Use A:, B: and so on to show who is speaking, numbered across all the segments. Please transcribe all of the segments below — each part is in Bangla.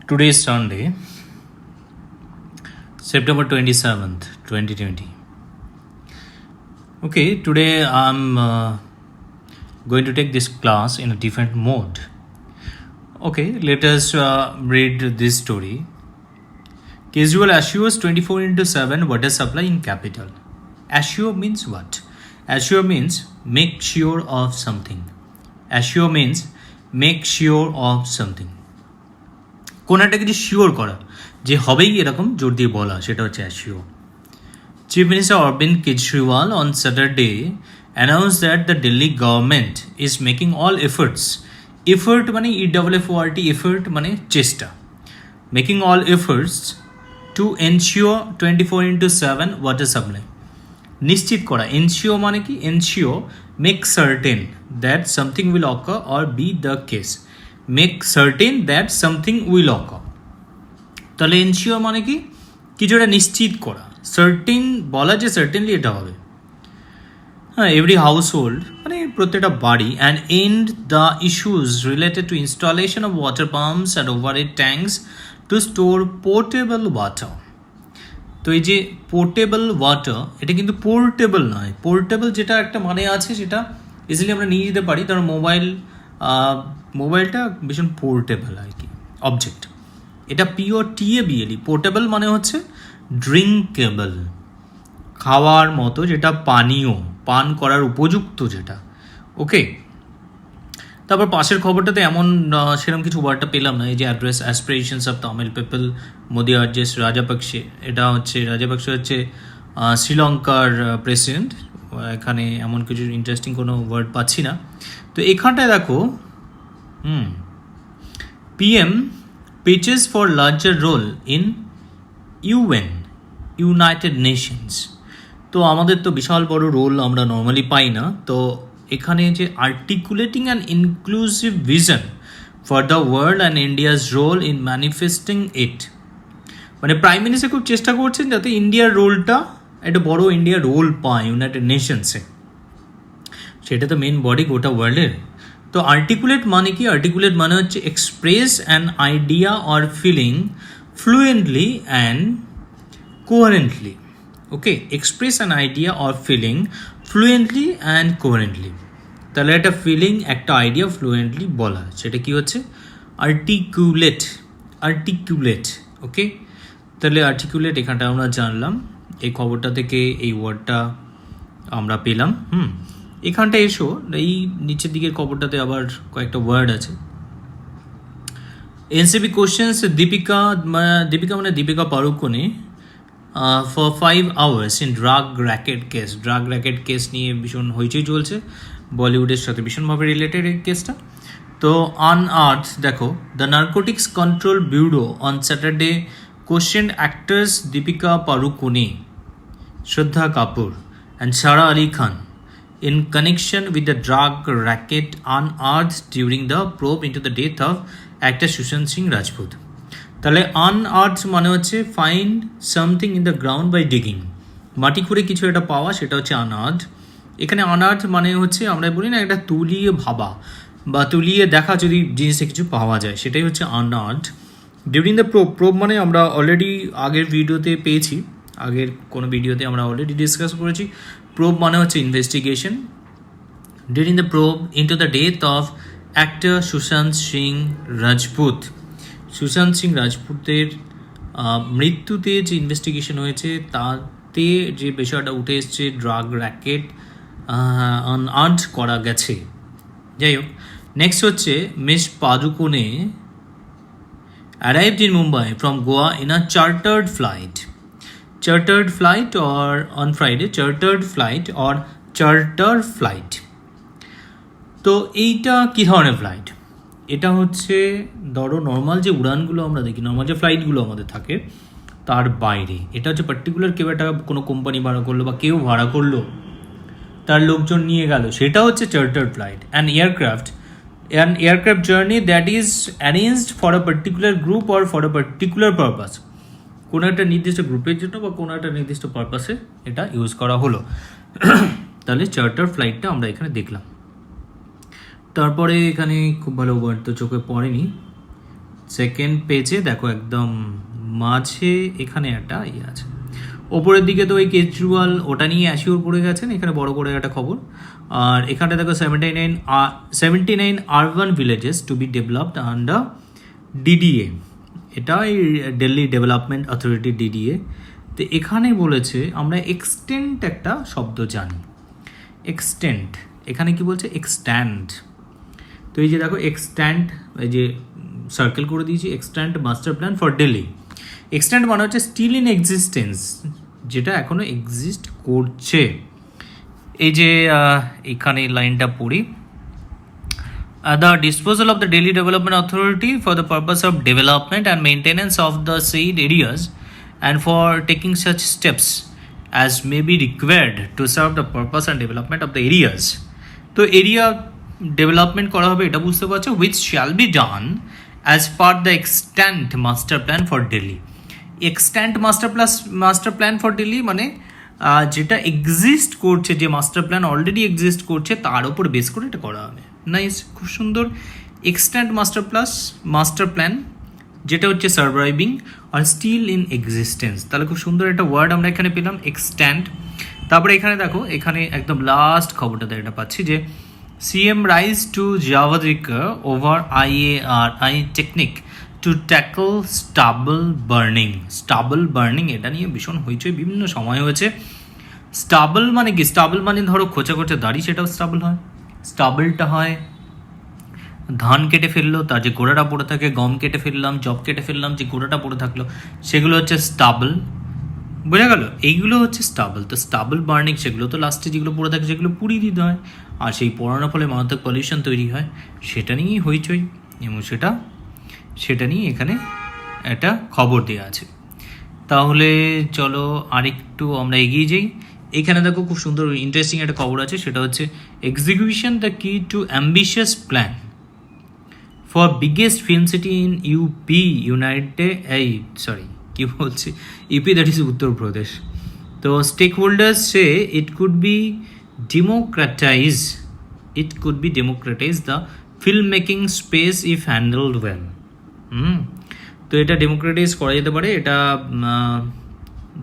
A: Today is Sunday, September 27th, 2020. Okay, today I'm going to take this class in a different mode. Okay, let us read this story. Casual assures 24/7 water supply in capital. Assure means what? Assure means make sure of something. Assure means make sure of something. কোন একটা কিছু শিওর করা যে হবেই এরকম জোর দিয়ে বলা সেটা হচ্ছে assure. Chief minister Arvind Kejriwal on Saturday announce that the Delhi government is making all effort মানে EFFORT এফার্ট মানে চেষ্টা, making all efforts to ensure 24/7 water supply. নিশ্চিত করা, এনশিওর মানে কি? Ensure make certain that something will occur or be the case. Make certain that something will occur. তাহলে এনশিওর মানে কি? কিছুটা নিশ্চিত করা। সার্টেন বলা যে সার্টেনলি এটা হবে। হ্যাঁ, এভরি হাউস হোল্ড মানে প্রত্যেকটা বাড়ি and end the issues related to installation of water pumps and overhead tanks two store portable water. তো এই যে পোর্টেবল ওয়াটার, এটা কিন্তু পোর্টেবল নয়। পোর্টেবল যেটা একটা মানে আছে সেটা ইজিলি আমরা নিয়ে যেতে পারি, কারণ মোবাইলটা ভীষণ পোর্টেবল আর কি অবজেক্ট। এটা PORTABLE পোর্টেবল মানে হচ্ছে ড্রিঙ্কেবল, খাওয়ার মতো, যেটা পানীয়, পান করার উপযুক্ত যেটা। ওকে, তারপর পাশের খবরটাতে এমন সেরকম কিছু ওয়ার্ডটা পেলাম না। এই যে address aspirations of Tamil people Modi urges Rajapaksa, এটা হচ্ছে রাজাপাকসে হচ্ছে শ্রীলঙ্কার প্রেসিডেন্ট। এখানে এমন কিছু ইন্টারেস্টিং কোনো ওয়ার্ড পাচ্ছি না। তো এখানটায় দেখো PM pitches for larger role in UN, United Nations. তো আমাদের তো বিশাল বড় রোল আমরা নর্মালি পাই না। তো এখানে যে articulating an inclusive vision for the world and India's role in manifesting it, মানে প্রাইম মিনিস্টার খুব চেষ্টা করছেন যাতে ইন্ডিয়ার রোলটা একটা বড় ইন্ডিয়ার রোল পায় ইউনাইটেড নেশনসে। সেটা তো মেন বডি গোটা ওয়ার্ল্ডের। তো আর্টিকুলেট মানে কি? আর্টিকুলেট মানে হচ্ছে express an idea or feeling fluently and coherently. Okay, express an idea or feeling fluently and coherently. তাহলে একটা ফিলিং, একটা আইডিয়া ফ্লুয়েন্টলি বলা, সেটা কি হচ্ছে? আর্টিকুলেট। ওকে, তাহলে আর্টিকুলেট এখানটা আমরা জানলাম। এই খবরটা থেকে এই ওয়ার্ডটা আমরা পেলাম। এখানটা এসো, এই নিচের দিকের খবরটাতে আবার কয়েকটা ওয়ার্ড আছে। NCB কোশ্চেন্স দীপিকা মানে Deepika Padukone for 5 hours in drug racket case নিয়ে ভীষণ হইচই চলছে, বলিউডের সাথে ভীষণভাবে রিলেটেড এই কেসটা। তো আনআর্থ দেখো, the Narcotics Control Bureau on Saturday questioned actors Deepika Padukone, Shraddha Kapoor and Sara Ali Khan in connection with the drug racket unearthed during the probe into the death of actor Sushant Singh Rajput. তাহলে unearthed মানে হচ্ছে find something in the ground by digging, মাটি খুঁড়ে কিছু একটা পাওয়া, সেটা হচ্ছে unearthed। এখানে unearthed মানে হচ্ছে আমরা বলি না একটা তুলিয়ে ভাবা বা তুলিয়ে দেখা, যদি জিনিসে কিছু পাওয়া যায় সেটাই হচ্ছে unearthed ডিউরিং দ্য প্রোব মানে আমরা অলরেডি আগের ভিডিওতে পেয়েছি, আগের কোনো ভিডিওতে আমরা অলরেডি ডিসকাস করেছি। প্রোব মানে হচ্ছে investigation. During the probe into the death of actor Sushant Singh Rajput, Sushant Singh রাজপুতের মৃত্যুতে যে ইনভেস্টিগেশন হয়েছে তাতে যে বিষয়টা উঠে এসছে, ড্রাগ র্যাকেট আনআর্নড করা গেছে। যাই হোক, নেক্সট হচ্ছে miss Padukone arrived in Mumbai from Goa in a chartered flight or on Friday, charter flight। তো এইটা কী ধরনের ফ্লাইট? এটা হচ্ছে ধরো নর্মাল যে উড়ানগুলো আমরা দেখি, নর্মাল যে ফ্লাইটগুলো আমাদের থাকে তার বাইরে। এটা হচ্ছে পার্টিকুলার কেউ একটা কোনো কোম্পানি ভাড়া করলো বা কেউ ভাড়া করলো, তার লোকজন নিয়ে গেল, সেটা হচ্ছে chartered flight. An aircraft journey that is arranged for a particular group or for a particular purpose, কোনো একটা নির্দিষ্ট গ্রুপের জন্য বা কোনো একটা নির্দিষ্ট পারপাসে এটা ইউজ করা হলো। তাহলে চার্টার ফ্লাইটটা আমরা এখানে দেখলাম। তারপরে এখানে খুব ভালো ওয়ার্ড তো চোখে পড়েনি, সেকেন্ড পেজে দেখো একদম মাঝে এখানে একটা ইয়ে আছে। ওপরের দিকে তো ওই কেজরিওয়াল ওটা নিয়ে অ্যাসিওর করে গেছেন, এখানে বড় করে একটা খবর। আর এখানে দেখো 79 urban villages to be developed under DDA, এটা এই দিল্লি ডেভেলপমেন্ট অথরিটি ডিডিএ। তো এখানে বলেছে আমরা এক্সটেন্ট একটা শব্দ জানি, এক্সটেন্ট, এখানে কি বলছে এক্সট্যান্ড। তো এই যে দেখো এক্সট্যান্ড, এই যে সার্কেল করে দিয়েছি, extant master plan for Delhi. Extant মানে হচ্ছে স্টিল ইন এক্সিস্টেন্স, যেটা এখনো এক্সিস্ট করছে। এই যে এখানে লাইনটা পড়ি, the disposal of the Delhi Development Authority for the purpose of development and maintenance of the said areas and for taking such steps as may be required to serve the purpose and development of the areas. তো এরিয়া ডেভেলপমেন্ট করা হবে এটা বুঝতে পারছো, which shall be done as per the extant master plan for Delhi. extant master plan for Delhi মানে যেটা এক্সিস্ট করছে, যে মাস্টার প্ল্যান অলরেডি এক্সিস্ট করছে তার উপর বেস করে এটা করা হবে। নাইস, খুব সুন্দর। এক্সট্যান্ট মাস্টার প্ল্যান যেটা হচ্ছে সার্ভাইভিং আর স্টিল ইন এক্সিস্টেন্স, তাহলে খুব সুন্দর একটা ওয়ার্ড আমরা এখানে পেলাম, এক্সট্যান্ট। তারপরে এখানে দেখো, এখানে একদম লাস্ট খবরটাতে এটা পাচ্ছি যে CM writes to Javadekar over I technique to tackle stubble burning, এটা নিয়ে ভীষণ হইচই বিভিন্ন সময় হয়েছে। স্টাবল মানে কি? স্টাবল মানে ধরো খোঁচা খোঁচা দাড়ি, সেটাও স্টাবল হয়। স্টাবলটা হয় ধান কেটে ফেললো তার যে গোড়াটা পড়ে থাকে, গম কেটে ফেললাম, জব কেটে ফেললাম, যে গোড়াটা পড়ে থাকলো সেগুলো হচ্ছে স্টাবল, বোঝা গেল? এইগুলো হচ্ছে স্টাবল। তো স্টাবল বার্নিং সেগুলো তো লাস্টে যেগুলো পড়ে থাকে সেগুলো পুড়িয়ে দিতে হয়, আর সেই পোড়ানোর ফলে মারাত্মক পলিউশন তৈরি হয়, সেটা নিয়েই হইচই, এবং সেটা নিয়ে এখানে একটা খবর দেওয়া আছে। তাহলে চলো আরেকটু আমরা এগিয়ে যাই। এখানে দেখো খুব সুন্দর ইন্টারেস্টিং একটা খবর আছে, সেটা হচ্ছে execution the key to ambitious plan for biggest film city in UP UP, that is Uttar Pradesh. তো stakeholders say it could be democratize the film making space if handled well. তো এটা ডেমোক্রেটাইজ করা যেতে পারে, এটা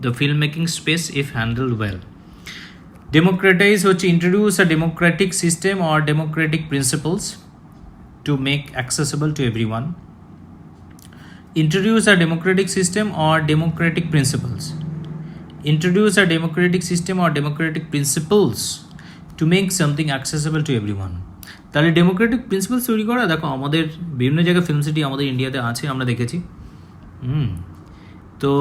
A: the film making space if handled well. Democratize হচ্ছে introduce a democratic system or democratic principles to make accessible to everyone. Introduce a democratic system or democratic principles. Introduce a democratic system or democratic principles to make something accessible to everyone. তাহলে ডেমোক্রেটিক প্রিন্সিপালস তৈরি করা, দেখো আমাদের বিভিন্ন জায়গায় ফিল্ম সিটি আমাদের ইন্ডিয়াতে আছে, আমরা দেখেছি। তো